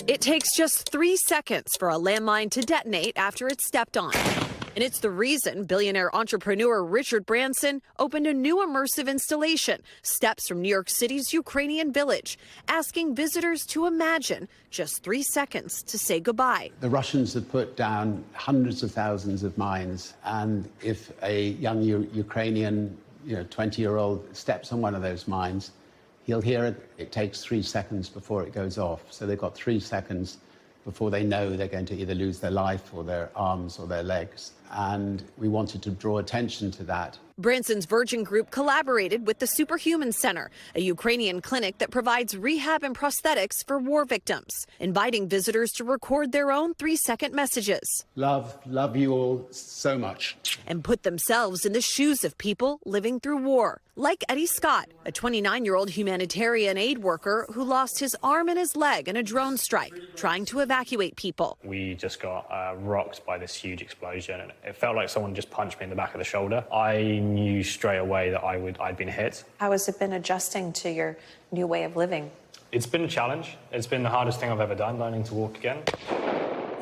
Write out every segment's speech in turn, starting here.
It takes just 3 seconds for a landmine to detonate after it's stepped on. And it's the reason billionaire entrepreneur Richard Branson opened a new immersive installation, steps from New York City's Ukrainian village, asking visitors to imagine just 3 seconds to say goodbye. The Russians have put down hundreds of thousands of mines, and if a young Ukrainian, 20-year-old steps on one of those mines, he'll hear it. It takes 3 seconds before it goes off. So they've got 3 seconds before they know they're going to either lose their life or their arms or their legs. And we wanted to draw attention to that. Branson's Virgin Group collaborated with the Superhuman Center, a Ukrainian clinic that provides rehab and prosthetics for war victims, inviting visitors to record their own 3-second messages. Love you all so much. And put themselves in the shoes of people living through war, like Eddie Scott, a 29-year-old humanitarian aid worker who lost his arm and his leg in a drone strike, trying to evacuate people. We just got rocked by this huge explosion, and it felt like someone just punched me in the back of the shoulder. I knew straight away that I'd been hit. How has it been adjusting to your new way of living? It's been a challenge. It's been the hardest thing I've ever done, learning to walk again.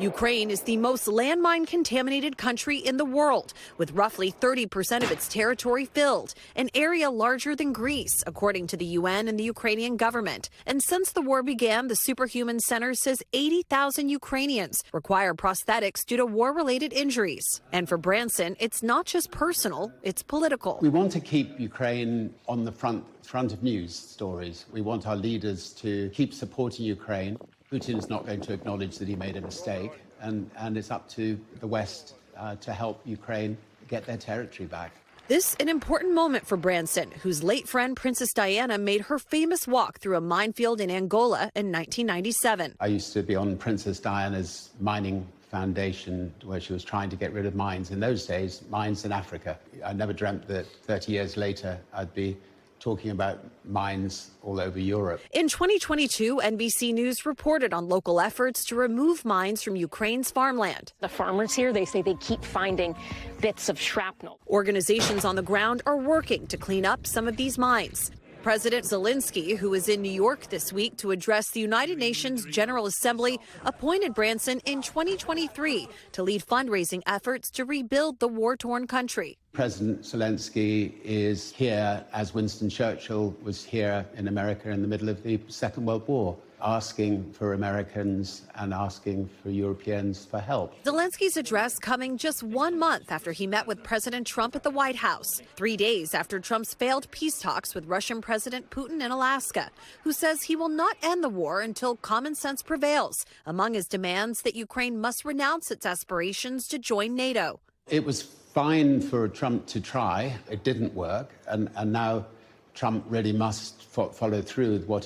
Ukraine is the most landmine-contaminated country in the world, with roughly 30% of its territory filled, an area larger than Greece, according to the UN and the Ukrainian government. And since the war began, the Superhuman Center says 80,000 Ukrainians require prosthetics due to war-related injuries. And for Branson, it's not just personal, it's political. We want to keep Ukraine on the front of news stories. We want our leaders to keep supporting Ukraine. Putin is not going to acknowledge that he made a mistake, and it's up to the West to help Ukraine get their territory back. This an important moment for Branson, whose late friend Princess Diana made her famous walk through a minefield in Angola in 1997. I used to be on Princess Diana's mining foundation where she was trying to get rid of mines. In those days, mines in Africa. I never dreamt that 30 years later I'd be talking about mines all over Europe. In 2022, NBC News reported on local efforts to remove mines from Ukraine's farmland. The farmers here, they say they keep finding bits of shrapnel. Organizations on the ground are working to clean up some of these mines. President Zelensky, who is in New York this week to address the United Nations General Assembly, appointed Branson in 2023 to lead fundraising efforts to rebuild the war-torn country. President Zelensky is here, as Winston Churchill was here in America in the middle of the Second World War, asking for Americans and asking for Europeans for help. Zelensky's address coming just 1 month after he met with President Trump at the White House, 3 days after Trump's failed peace talks with Russian President Putin in Alaska, who says he will not end the war until common sense prevails. Among his demands that Ukraine must renounce its aspirations to join NATO. It was fine for Trump to try. It didn't work. And now Trump really must follow through with what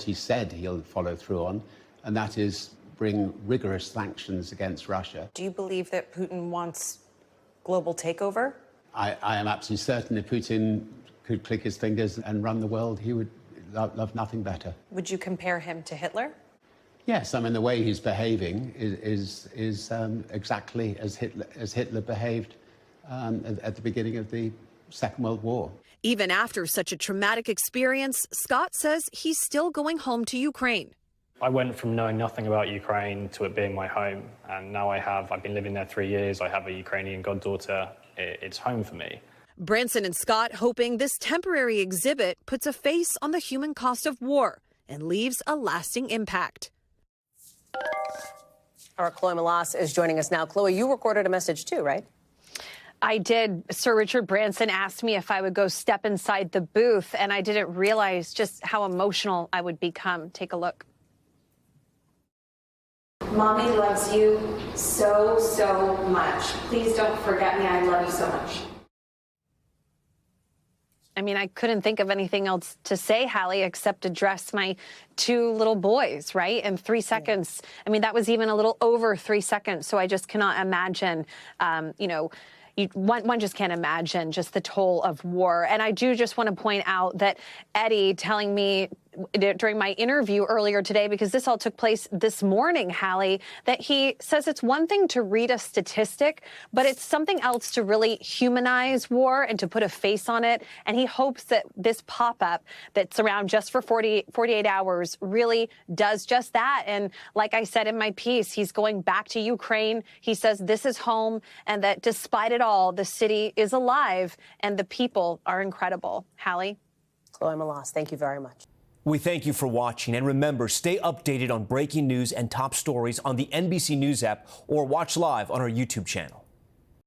he said he'll follow through on, and that is bring rigorous sanctions against Russia. Do you believe that Putin wants global takeover? I am absolutely certain if Putin could click his fingers and run the world, he would love nothing better. Would you compare him to Hitler? Yes, I mean, the way he's behaving is exactly as Hitler behaved at the beginning of the Second World War. Even after such a traumatic experience, Scott says he's still going home to Ukraine. I went from knowing nothing about Ukraine to it being my home, and now I've been living there 3 years. I have a Ukrainian goddaughter. It's home for me. Branson and Scott hoping this temporary exhibit puts a face on the human cost of war and leaves a lasting impact. Our Chloe Melas is joining us now. Chloe, you recorded a message too, right? I did. Sir Richard Branson asked me if I would go step inside the booth, and I didn't realize just how emotional I would become. Take a look. Mommy loves you so, so much. Please don't forget me. I love you so much. I mean, I couldn't think of anything else to say, Hallie, except address my 2 little boys, right? In 3 seconds. I mean, that was even a little over 3 seconds. So I just cannot imagine, one just can't imagine just the toll of war. And I do just want to point out that Eddie telling me during my interview earlier today, because this all took place this morning, Hallie, that he says it's one thing to read a statistic, but it's something else to really humanize war and to put a face on it. And he hopes that this pop-up that's around just for 48 hours really does just that. And like I said in my piece, he's going back to Ukraine. He says this is home, and that despite it all, the city is alive and the people are incredible. Hallie? Chloe Melas, thank you very much. We thank you for watching, and remember, stay updated on breaking news and top stories on the NBC News app or watch live on our YouTube channel.